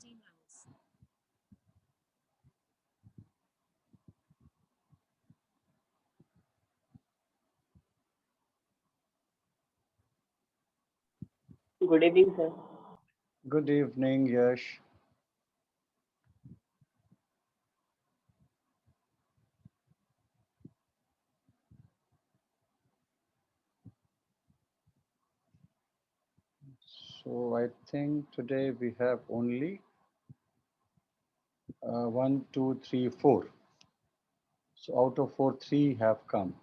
Good evening, sir. Good evening, Yash. So I think today we have only 1, 2, 3, 4. So out of 4, 3 have come.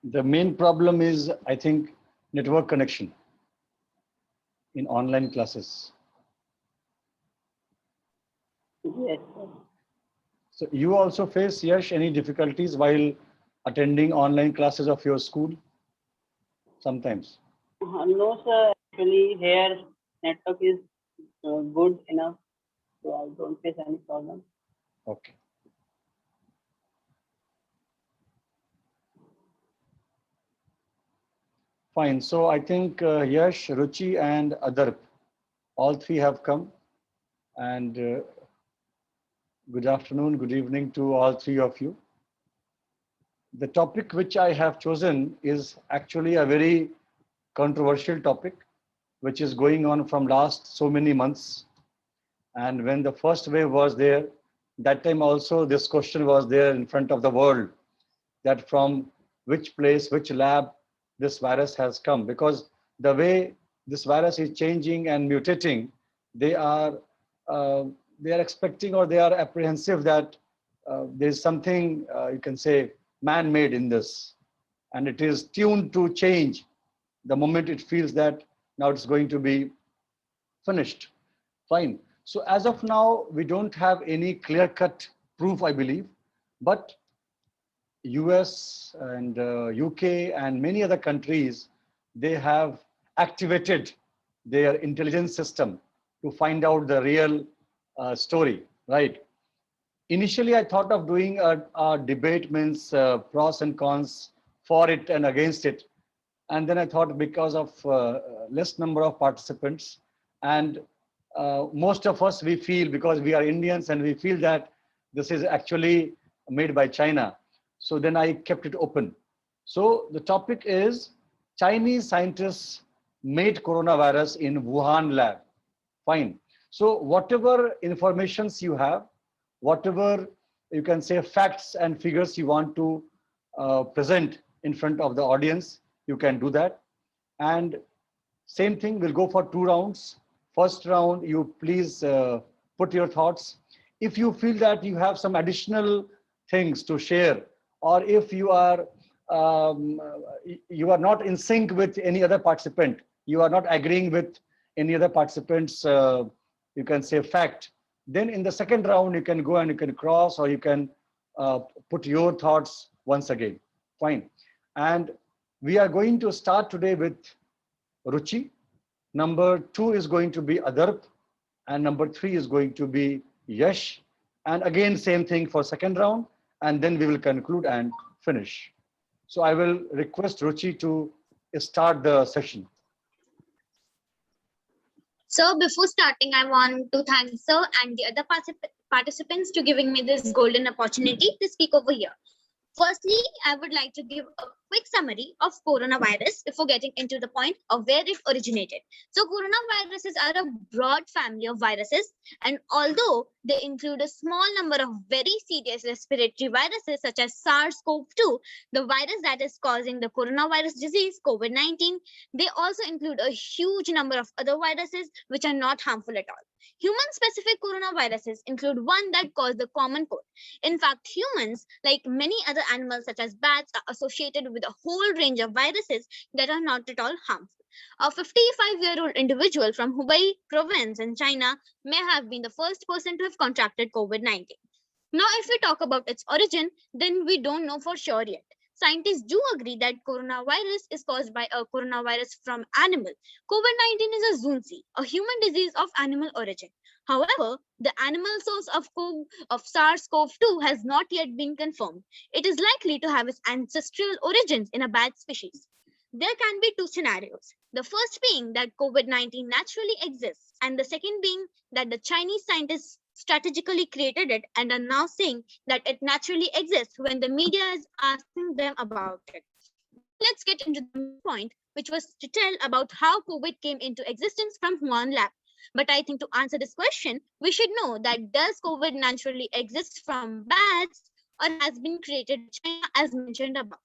The main problem is, I think, network connection in online classes. Yes, sir. So you also face, Yash, any difficulties while attending online classes of your school? Sometimes. No, sir. Actually, here network is good enough, so I don't face any problem. Okay. Fine. So I think Yash, Ruchi, and Adarp, all three have come. And good afternoon, good evening to all three of you. The topic which I have chosen is actually a very controversial topic, which is going on from last so many months. And when the first wave was there, that time also this question was there in front of the world, that from which place, which lab this virus has come. Because the way this virus is changing and mutating, they are uh, they are expecting, or they are apprehensive that there is something you can say man-made in this, and it is tuned to change the moment it feels that now it's going to be finished. Fine. So as of now, we don't have any clear-cut proof, I believe, but US and UK and many other countries, they have activated their intelligence system to find out the real story, right? Initially, I thought of doing a debate, means pros and cons for it and against it. And then I thought, because of less number of participants, and most of us, we feel, because we are Indians and we feel that this is actually made by China. So then I kept it open. So the topic is Chinese scientists made coronavirus in Wuhan lab. Fine. So whatever informations you have, whatever you can say facts and figures you want to present in front of the audience, you can do that. And same thing, we'll go for 2 rounds. First round, you please put your thoughts. If you feel that you have some additional things to share, or if you are not in sync with any other participant, you are not agreeing with any other participants, you can say fact, then in the second round, you can go and you can cross, or you can uh, put your thoughts once again. Fine. And we are going to start today with Ruchi. Number 2 is going to be Adarp, and number 3 is going to be Yash. And again, same thing for second round, and then we will conclude and finish. So I will request Ruchi to start the session. So before starting, I want to thank Sir and the other participants to giving me this golden opportunity to speak over here. Firstly, I would like to give a quick summary of coronavirus before getting into the point of where it originated. So coronaviruses are a broad family of viruses, and although they include a small number of very serious respiratory viruses such as SARS-CoV-2, the virus that is causing the coronavirus disease, COVID-19, they also include a huge number of other viruses which are not harmful at all. Human-specific coronaviruses include one that cause the common cold. In fact, humans, like many other animals such as bats, are associated with a whole range of viruses that are not at all harmful. A 55-year-old individual from Hubei province in China may have been the first person to have contracted COVID-19. Now, if we talk about its origin, then we don't know for sure yet. Scientists do agree that coronavirus is caused by a coronavirus from animal. COVID-19 is a zoonosis, a human disease of animal origin. However, the animal source of SARS-CoV-2 has not yet been confirmed. It is likely to have its ancestral origins in a bat species. There can be two scenarios. The first being that COVID-19 naturally exists, and the second being that the Chinese scientists strategically created it and are now saying that it naturally exists when the media is asking them about it. Now let's get into the main point, which was to tell about how COVID came into existence from Wuhan lab. But I think to answer this question, we should know that does COVID naturally exist from bats or it has been created by China as mentioned above?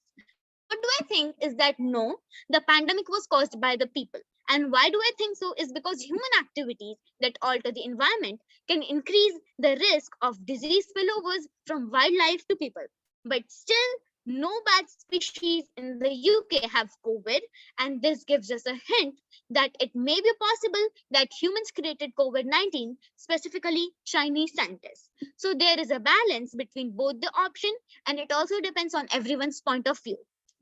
So what do I think is that no, the pandemic was caused by the people. And why do I think so is because human activities that alter the environment can increase the risk of disease spillovers from wildlife to people. But still, no bat species in the UK have COVID, and this gives us a hint that it may be possible that humans created COVID-19, specifically Chinese scientists. So there is a balance between both the option, and it also depends on everyone's point of view.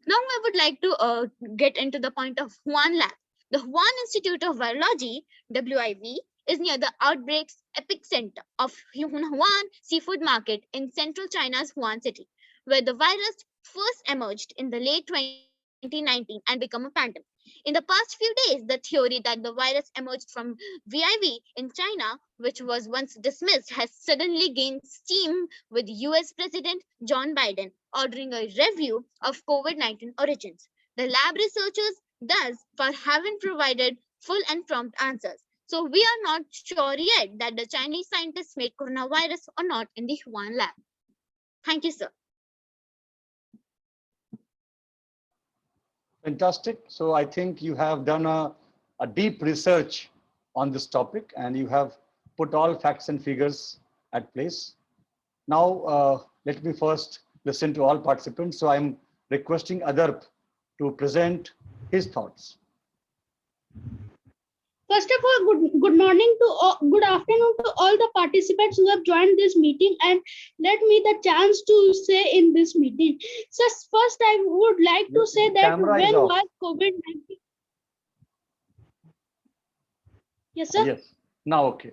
Now I would like to get into the point of Wuhan lab. The Wuhan Institute of Virology, WIV, is near the outbreak's epicenter of Wuhan seafood market in central China's Wuhan city, where the virus first emerged in the late 2019 and became a pandemic. In the past few days, the theory that the virus emerged from VIV in China, which was once dismissed, has suddenly gained steam with US President John Biden ordering a review of COVID-19 origins. The lab researchers thus far haven't provided full and prompt answers. So we are not sure yet that the Chinese scientists made coronavirus or not in the Wuhan lab. Thank you, sir. Fantastic. So I think you have done a deep research on this topic, and you have put all facts and figures at place. Now, let me first listen to all participants. So I'm requesting Adarp to present his thoughts. First of all, good morning to all, good afternoon to all the participants who have joined this meeting and let me the chance to say in this meeting. So first, I would like to say that when was COVID-19? Yes, sir. Yes. Now, okay.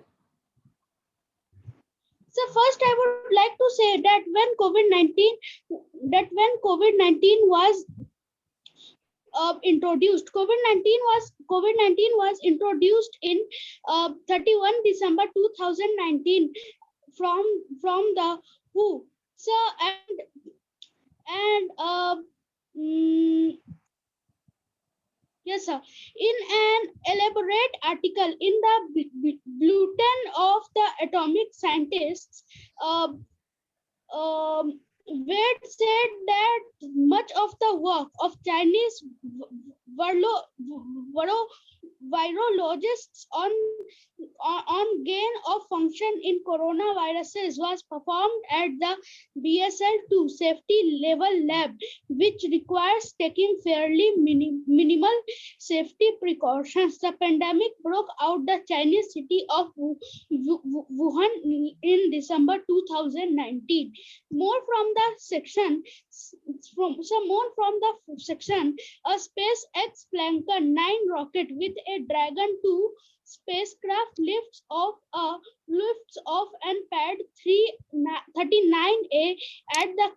So first, I would like to say that when COVID-19 was introduced. COVID-19 was introduced in 31 December 2019 from the WHO. So yes, sir. In an elaborate article in the Bulletin of the Atomic Scientists, Wade said that much of the work of Chinese virologists on gain of function in coronaviruses was performed at the BSL-2 safety level lab, which requires taking fairly minimal safety precautions. The pandemic broke out the Chinese city of Wuhan in December 2019. More from the section, a SpaceX Falcon 9 rocket with a Dragon 2 spacecraft lifts off and pad 39A at the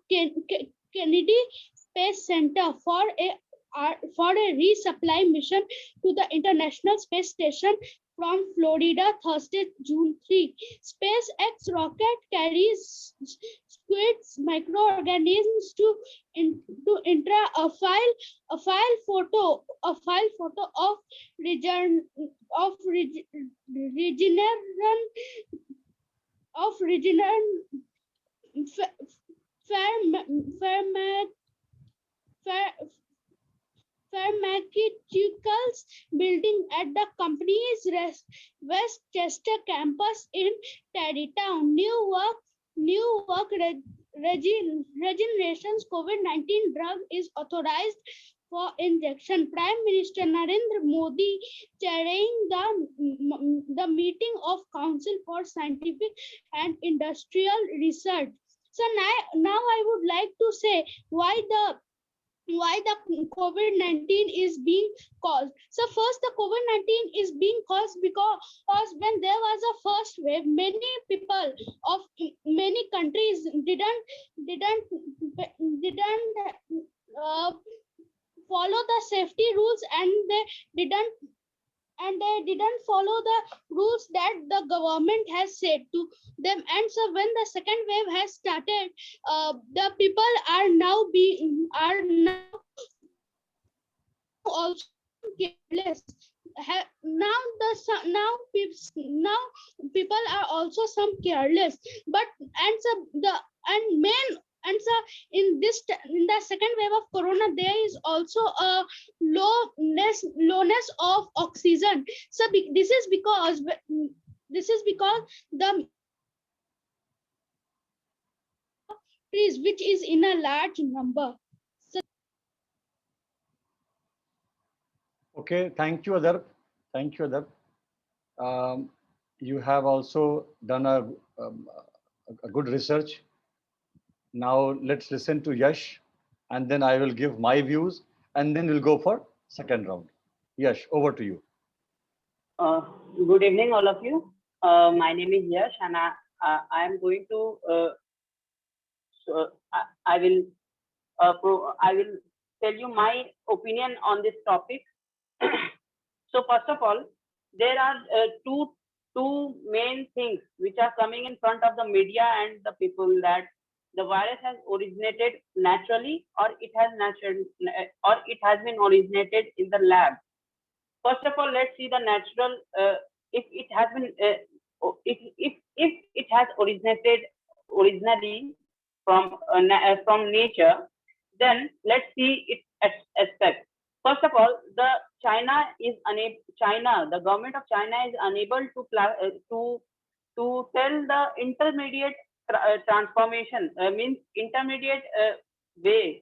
Kennedy Space Center for a resupply mission to the International Space Station from Florida Thursday, June 3. SpaceX rocket carries squids microorganisms to enter a file photo of regeneration pharmaceuticals building at the company's Westchester campus in Tarrytown. Newark Regeneration's COVID-19 drug is authorized for injection. Prime Minister Narendra Modi chairing the meeting of Council for Scientific and Industrial Research. So now I would like to say why the COVID-19 is being caused. So first, the COVID-19 is being caused because when there was a first wave, many people of many countries didn't follow the safety rules, and they didn't follow the rules that the government has said to them. And so when the second wave has started, the people are now also careless. Now people are also some careless, but in the second wave of corona, there is also a lowness of oxygen. So this is because the trees, which is in a large number. So, Okay, thank you, Adarp. Thank you, Adarp. You have also done a good research. Now let's listen to Yash, and then I will give my views, and then we'll go for second round. Yash, over to you. Good evening, all of you. My name is Yash, and I am going to I will tell you my opinion on this topic. So first of all, there are two main things which are coming in front of the media and the people, that the virus has originated naturally, or it has been originated in the lab. First of all, let's see the natural. If it has been if it has originated originally from nature, then let's see its aspect. First of all, the government of China is unable to tell the intermediate transformation, means intermediate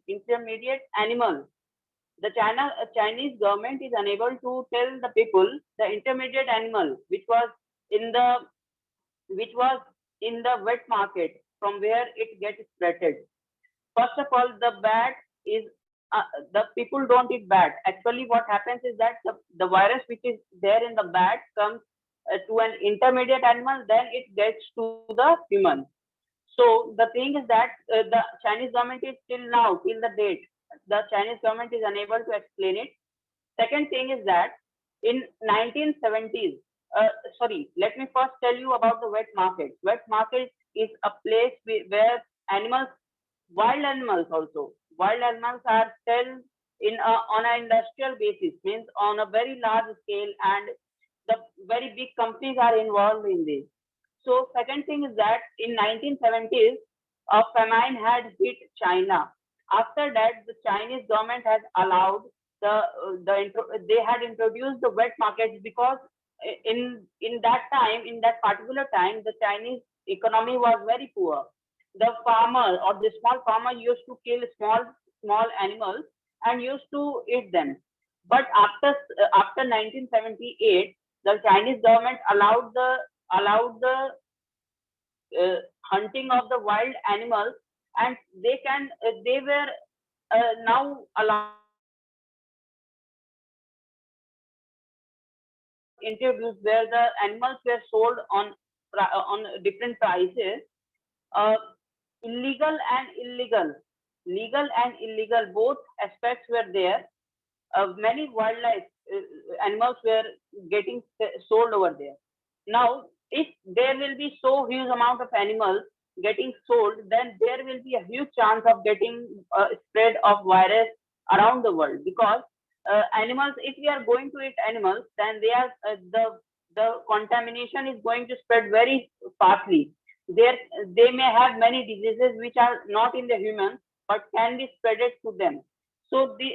intermediate animal. The Chinese government is unable to tell the people the intermediate animal which was in the wet market, from where it gets spreaded. First of all, the bat is the people don't eat bat. Actually, what happens is that the virus which is there in the bat comes to an intermediate animal, then it gets to the human. So the thing is that the Chinese government is till the date, the Chinese government is unable to explain it. Second thing is that in 1970s, let me first tell you about the wet market. Wet market is a place where wild animals are sold on an industrial basis, means on a very large scale, and the very big companies are involved in this. So second thing is that in 1970s, a famine had hit China. After that, the Chinese government has allowed they had introduced the wet markets because in that particular time, the Chinese economy was very poor. The farmer or the small farmer used to kill small animals and used to eat them. But after 1978, the Chinese government allowed the hunting of the wild animals, and they were now allowed introduced where the animals were sold on different prices. uh, legal and illegal both aspects were there. Many wildlife animals were getting sold over there. Now, if there will be so huge amount of animals getting sold, then there will be a huge chance of getting spread of virus around the world, because animals, if we are going to eat animals, then the contamination is going to spread very fastly. There they may have many diseases which are not in the humans but can be spreaded to them. So the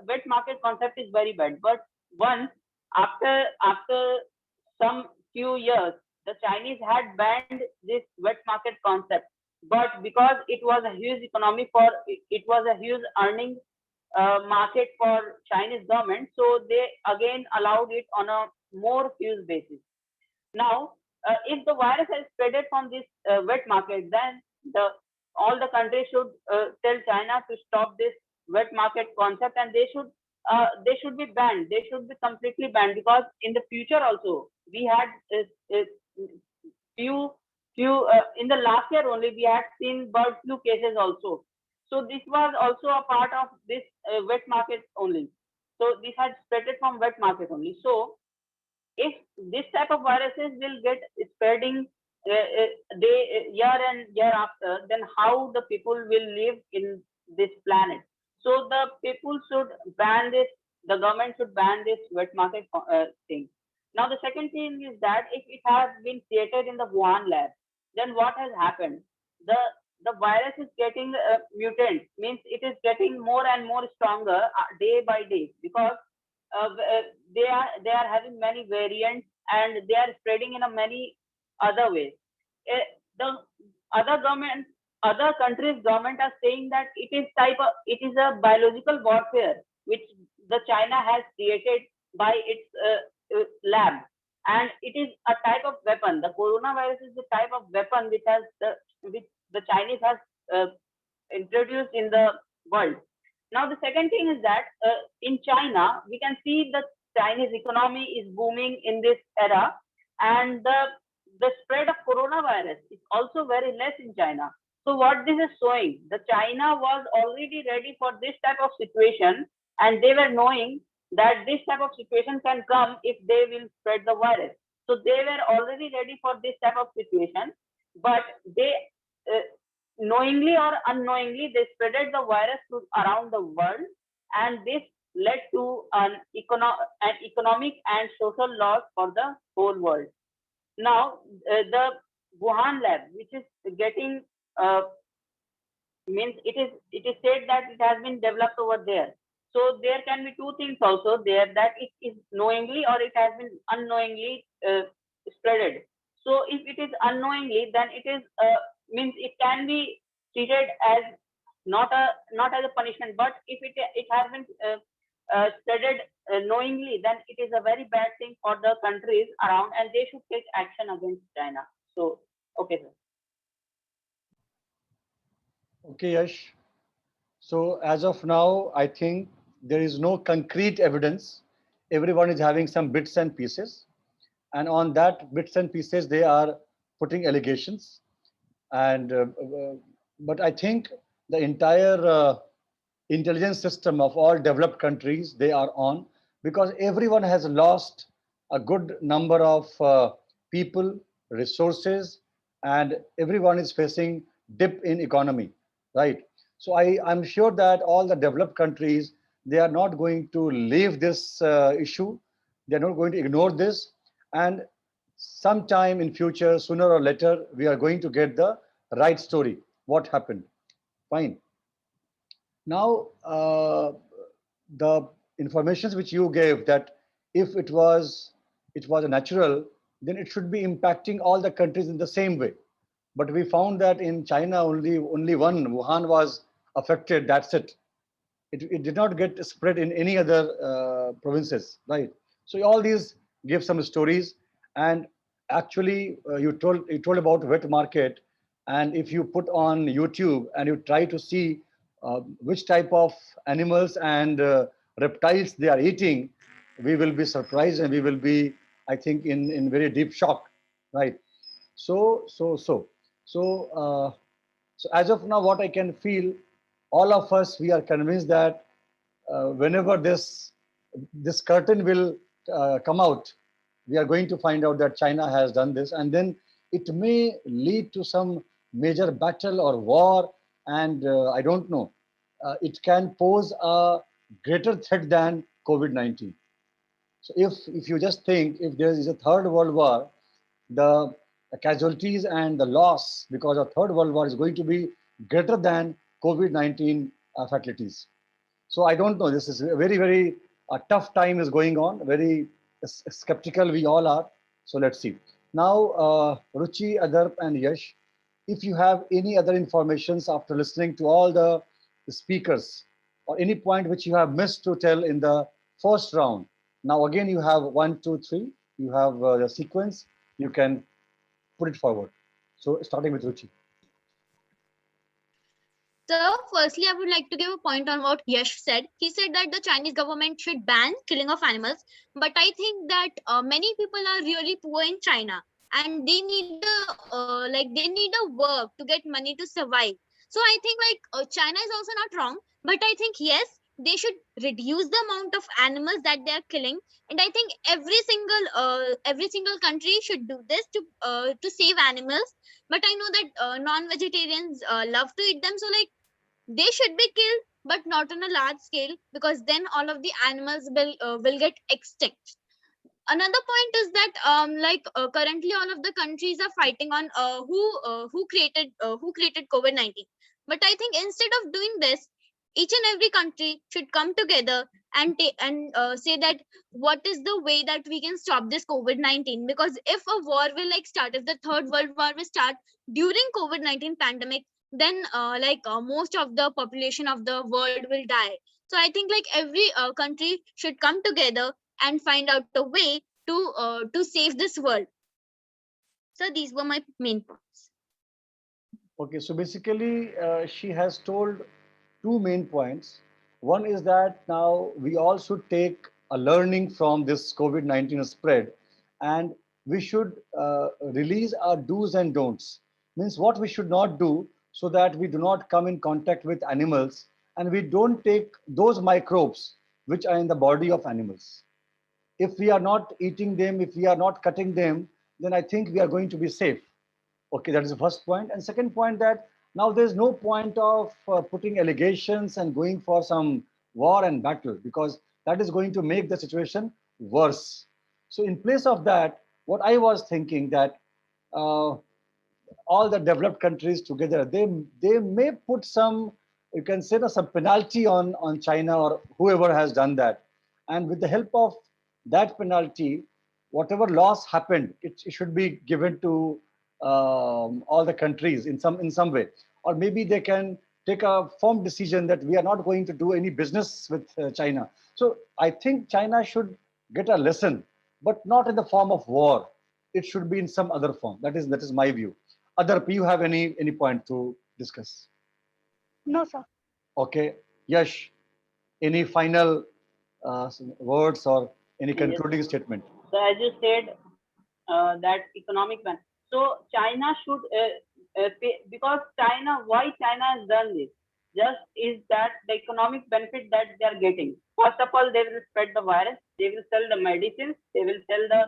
wet market concept is very bad. But once after some few years, the Chinese had banned this wet market concept. But because it was a huge economy for it was a huge earning market for Chinese government, so they again allowed it on a more huge basis. Now, if the virus has spreaded from this wet market, then the all the countries should tell China to stop this wet market concept, and they should be banned. They should be completely banned, because in the future also we had few in the last year only we had seen bird flu cases also. So this was also a part of this wet market only. So this had spreaded from wet market only. So if this type of viruses will get spreading year and year after, then how the people will live in this planet? So the people should ban this. The government should ban this wet market thing. Now the second thing is that if it has been created in the Wuhan lab, then what has happened? The the virus is getting mutant, means it is getting more and more stronger day by day, because they are having many variants, and they are spreading in a many other ways. The other government, other countries' government are saying that it is a biological warfare which the China has created by its lab, and it is a type of weapon. The coronavirus is the type of weapon which the Chinese has uh, introduced in the world. Now, the second thing is that in China, we can see the Chinese economy is booming in this era, and the spread of coronavirus is also very less in China. So, what this is showing, the China was already ready for this type of situation, and they were knowing that this type of situation can come if they will spread the virus. So, they were already ready for this type of situation, but they uh, knowingly or unknowingly they spreaded the virus to around the world, and this led to an economic and social loss for the whole world. Now the Wuhan lab, which is getting uh, means it is said that it has been developed over there. So there can be two things also there, that it is knowingly or it has been unknowingly spreaded. So if it is unknowingly, then it is means it can be treated as not as a punishment. But if it has been spreaded knowingly, then it is a very bad thing for the countries around, and they should take action against China. So okay, sir. Okay, Yash. So as of now, I think there is no concrete evidence. Everyone is having some bits and pieces, and on that bits and pieces, they are putting allegations. And but I think the entire intelligence system of all developed countries, they are on, because everyone has lost a good number of people, resources, and everyone is facing dip in economy, right? So I'm sure that all the developed countries, they are not going to leave this issue. They're not going to ignore this, and sometime in future, sooner or later, we are going to get the right story, what happened. Fine. Now, the informations which you gave, that if it was a natural, then it should be impacting all the countries in the same way. But we found that in China only one, Wuhan, was affected. That's it. It did not get spread in any other provinces, right? So all these give some stories. And actually, you told about wet market, and if you put on YouTube and you try to see which type of animals and reptiles they are eating, we will be surprised, and we will be, I think, in very deep shock, right? So so so so. So as of now, what I can feel, all of us, we are convinced that whenever this curtain will come out, we are going to find out that China has done this, and then it may lead to some major battle or war, and I don't know. It can pose a greater threat than COVID-19. So if you just think, if there is a third world war, the casualties and the loss because of third world war is going to be greater than COVID-19 fatalities. So I don't know. This is a very tough time is going on. Very skeptical we all are. So let's see. Now, Ruchi, Adarp, and Yash, if you have any other informations after listening to all the speakers, or any point which you have missed to tell in the first round. Now again, you have 1, 2, 3. You have the sequence. You can put it forward. So starting with Ruchi. So, firstly, I would like to give a point on what Yash said. He said that the Chinese government should ban killing of animals, but I think that many people are really poor in China, and they need they need a work to get money to survive. So I think China is also not wrong, but I think yes, they should reduce the amount of animals that they are killing, and I think every single country should do this to save animals. But I know that non-vegetarians love to eat them, so they should be killed, but not on a large scale, because then all of the animals will get extinct. Another point is that currently all of the countries are fighting on who created COVID-19. But I think instead of doing this, each and every country should come together and say that what is the way that we can stop this COVID-19. Because if a war will start, if the third world war will start during COVID-19 pandemic, then most of the population of the world will die. So I think every country should come together and find out a way to save this world. So these were my main points. Okay, so basically, she has told two main points. One is that now we all should take a learning from this COVID-19 spread, and we should release our do's and don'ts. Means what we should not do, so that we do not come in contact with animals and we don't take those microbes which are in the body of animals. If we are not eating them, if we are not cutting them, then I think we are going to be safe. Okay, that is the first point. And second point, that now there's no point of putting allegations and going for some war and battle, because that is going to make the situation worse. So in place of that, what I was thinking, that all the developed countries together, they may put some, you can say, some penalty on China or whoever has done that. And with the help of that penalty, whatever loss happened, it should be given to all the countries in some way. Or maybe they can take a firm decision that we are not going to do any business with China. So I think China should get a lesson, but not in the form of war. It should be in some other form. That is my view. Adarp, you have any point to discuss? No, sir. Okay. Yash, any final words or any Yes. concluding statement? So as you said, that economic ban. So China should pay, because why China has done this? Just is that the economic benefit that they are getting. First of all, they will spread the virus. They will sell the medicines. They will sell the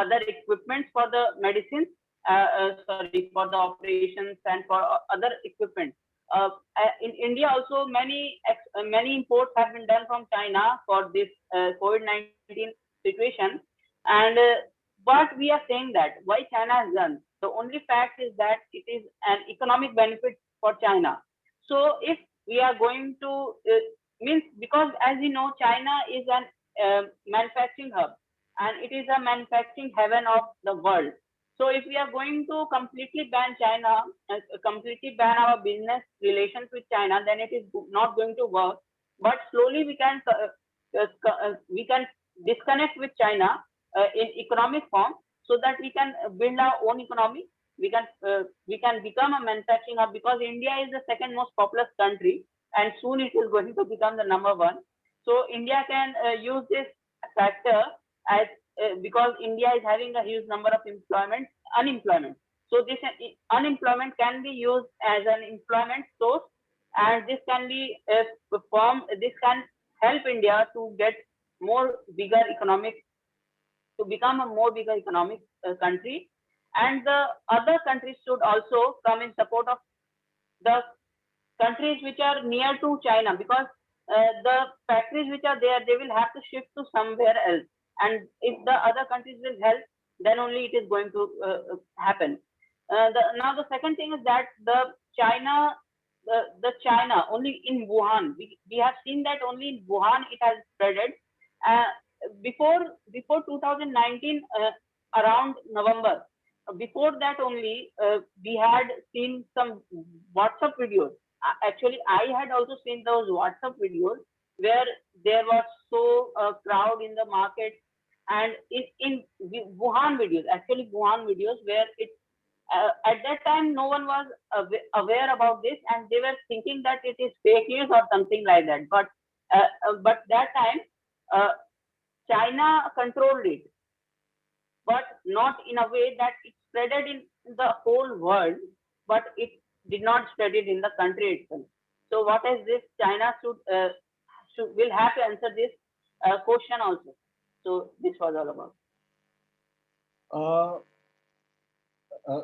other equipment for the medicines. For the operations and for other equipment. In India also, many imports have been done from China for this COVID-19 situation. And but we are saying that why China has done. The only fact is that it is an economic benefit for China. So if we are going to means because as you know, China is an manufacturing hub and it is a manufacturing heaven of the world. So if we are going to completely ban China, completely ban our business relations with China, then it is not going to work. But slowly we can disconnect with China in economic form, so that we can build our own economy. We can become a manufacturing hub, because India is the second most populous country, and soon it is going to become the number one. So India can use this factor as because India is having a huge number of unemployment. So this unemployment can be used as an employment source, and this can be this can help India to get more bigger economic, to become a more bigger economic country. And the other countries should also come in support of the countries which are near to China, because the factories which are there, they will have to shift to somewhere else. And if the other countries will help, then only it is going to happen. Now the second thing is that the China only in Wuhan, we have seen that only in Wuhan it has spreaded. Uh, before 2019, around November, before that only, we had seen some WhatsApp videos. Actually, I had also seen those WhatsApp videos where there was so crowd in the market, and in Wuhan videos, actually Wuhan videos, where it at that time no one was aware about this, and they were thinking that it is fake news or something like that. But that time uh, China controlled it, but not in a way that it spreaded in the whole world, but it did not spread it in the country itself. So what is this? China will have to answer this question also. So this was all about. Uh,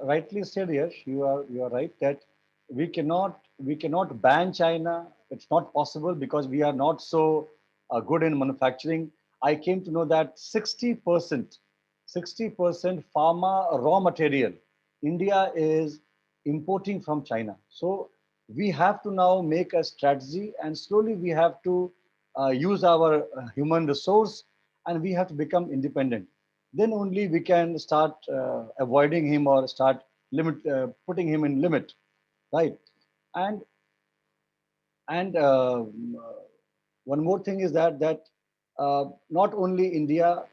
Rightly said, yes, you are right that we cannot ban China. It's not possible because we are not so good in manufacturing. I came to know that 60% pharma raw material India is importing from China. So we have to now make a strategy, and slowly we have to use our human resource, and we have to become independent. Then only we can start avoiding him or start putting him in limit, right? And and one more thing is that not only India,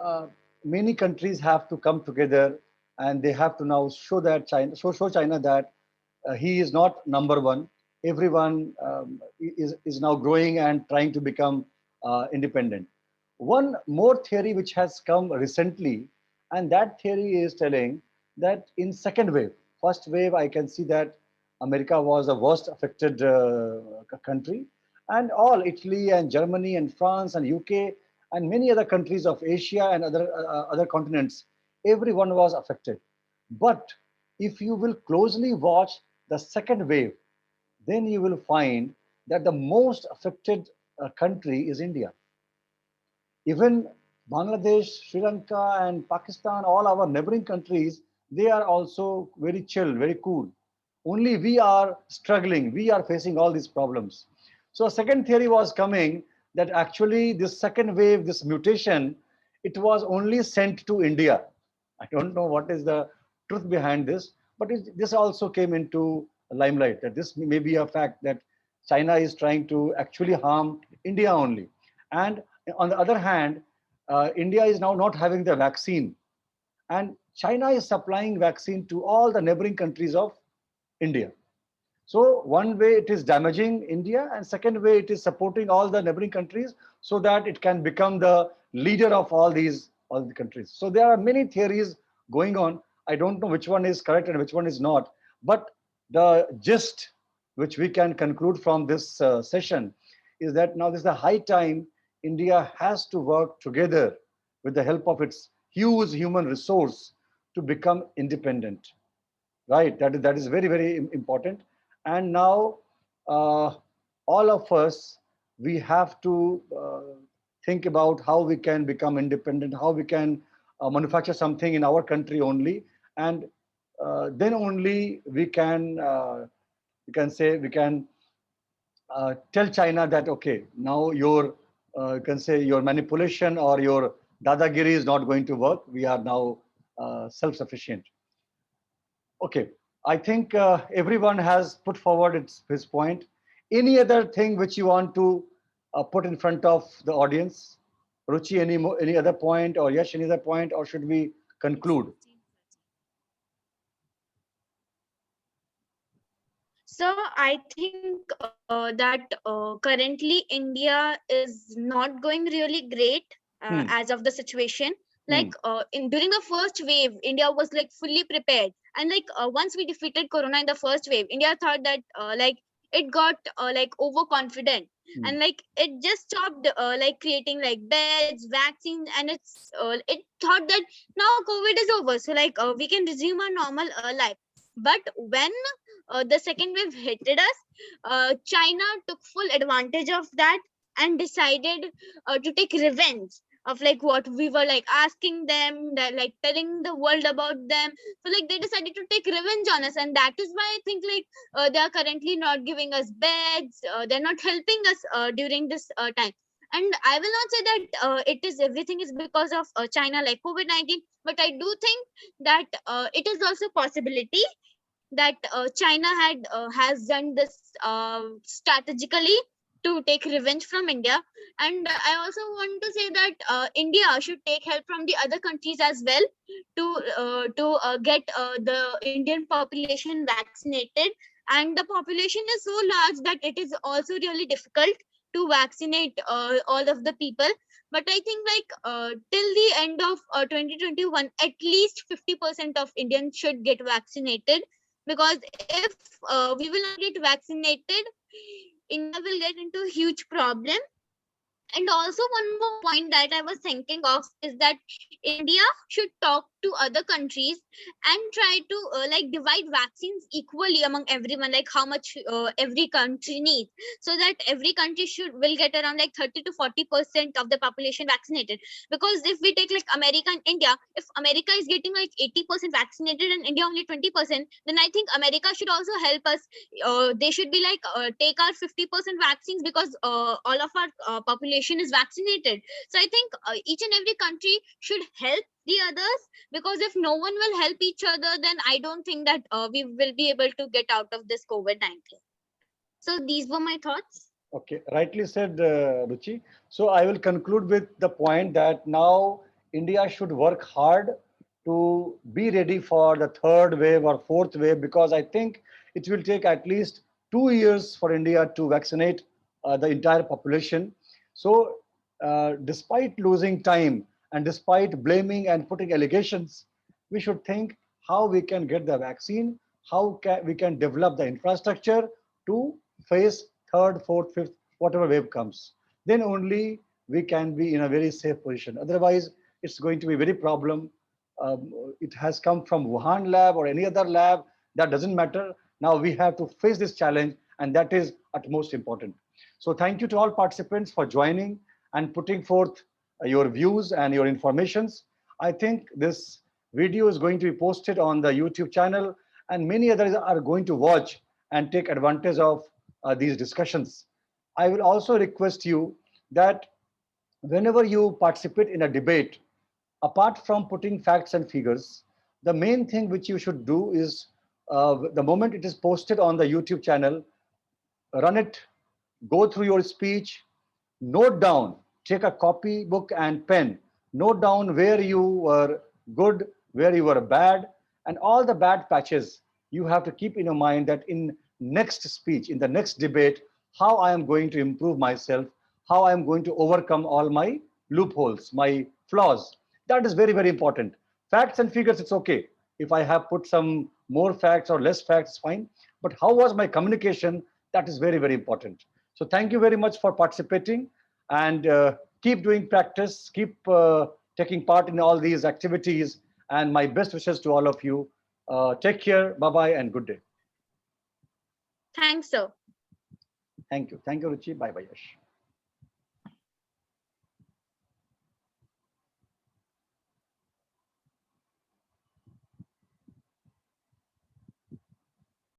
uh, many countries have to come together, and they have to now show that show China that he is not number one. Everyone is now growing and trying to become independent. One more theory which has come recently, and that theory is telling that in second wave, first wave, I can see that America was the worst affected country, and all Italy and Germany and France and UK and many other countries of Asia and other continents, everyone was affected. But if you will closely watch the second wave, then you will find that the most affected country is India. Even Bangladesh, Sri Lanka, and Pakistan, all our neighboring countries, they are also very chill, very cool. Only we are struggling, we are facing all these problems. So a second theory was coming that actually this second wave, this mutation, it was only sent to India. I don't know what is the truth behind this, but this also came into limelight that this may be a fact that China is trying to actually harm India only. And on the other hand, India is now not having the vaccine, and China is supplying vaccine to all the neighboring countries of India. So one way it is damaging India, and second way it is supporting all the neighboring countries so that it can become the leader of all the countries. So there are many theories going on. I don't know which one is correct and which one is not, but the gist which we can conclude from this session is that now this is the high time India has to work together with the help of its huge human resource to become independent. Right, that is very, very important. And now all of us, we have to think about how we can become independent, how we can manufacture something in our country only, and then only we can say we can tell China that, okay, now your, you can say your manipulation or your dadagiri is not going to work. We are now self-sufficient. Okay, I think everyone has put forward his point. Any other thing which you want to put in front of the audience? Ruchi, any other point, or Yash, any other point, or should we conclude? So I think that currently India is not going really great Hmm. as of the situation. Hmm. Like in during the first wave, India was like fully prepared, and like once we defeated Corona in the first wave, India thought that like it got like overconfident, Hmm. and like it just stopped like creating like beds, vaccines, and it thought that now COVID is over, so like we can resume our normal life. But when the second wave hit us, China took full advantage of that and decided to take revenge of like what we were like asking them, that like telling the world about them. So like they decided to take revenge on us, and that is why I think like they are currently not giving us beds. They're not helping us during this time. And I will not say that it is everything is because of China like COVID-19, but I do think that it is also possibility that China has done this strategically to take revenge from India. And I also want to say that India should take help from the other countries as well to get the Indian population vaccinated. And the population is so large that it is also really difficult to vaccinate all of the people. But I think like till the end of 2021, at least 50% of Indians should get vaccinated, because if we will not get vaccinated, India will get into a huge problem. And also one more point that I was thinking of is that India should talk to other countries and try to like divide vaccines equally among everyone, like how much every country needs, so that every country will get around like 30 to 40% of the population vaccinated. Because if we take like America and India, if America is getting like 80% vaccinated and India only 20%, then I think America should also help us. They should be like take our 50% vaccines, because all of our population is vaccinated. So I think each and every country should help the others, because if no one will help each other, then I don't think that we will be able to get out of this COVID-19. So these were my thoughts. Okay, rightly said, Ruchi. So I will conclude with the point that now India should work hard to be ready for the third wave or fourth wave, because I think it will take at least 2 years for India to vaccinate the entire population. So, despite losing time and despite blaming and putting allegations, we should think how we can get the vaccine, we can develop the infrastructure to face third, fourth, fifth, whatever wave comes. Then only we can be in a very safe position. Otherwise, it's going to be very problem. It has come from Wuhan lab or any other lab. That doesn't matter. Now we have to face this challenge, and that is utmost important. So thank you to all participants for joining and putting forth your views and your informations. I think this video is going to be posted on the YouTube channel, and many others are going to watch and take advantage of these discussions. I will also request you that whenever you participate in a debate, apart from putting facts and figures, the main thing which you should do is the moment it is posted on the YouTube channel, run it, go through your speech, note down, take a copy book and pen, note down where you were good, where you were bad, and all the bad patches. You have to keep in your mind that in next speech, in the next debate, how I am going to improve myself, how I am going to overcome all my loopholes, my flaws. That is very, very important. Facts and figures, it's okay. If I have put some more facts or less facts, fine. But how was my communication? That is very, very important. So thank you very much for participating, and keep doing practice, keep taking part in all these activities, and my best wishes to all of you. Take care, bye-bye, and good day. Thanks, sir. Thank you. Thank you, Ruchi. Bye-bye, Yash.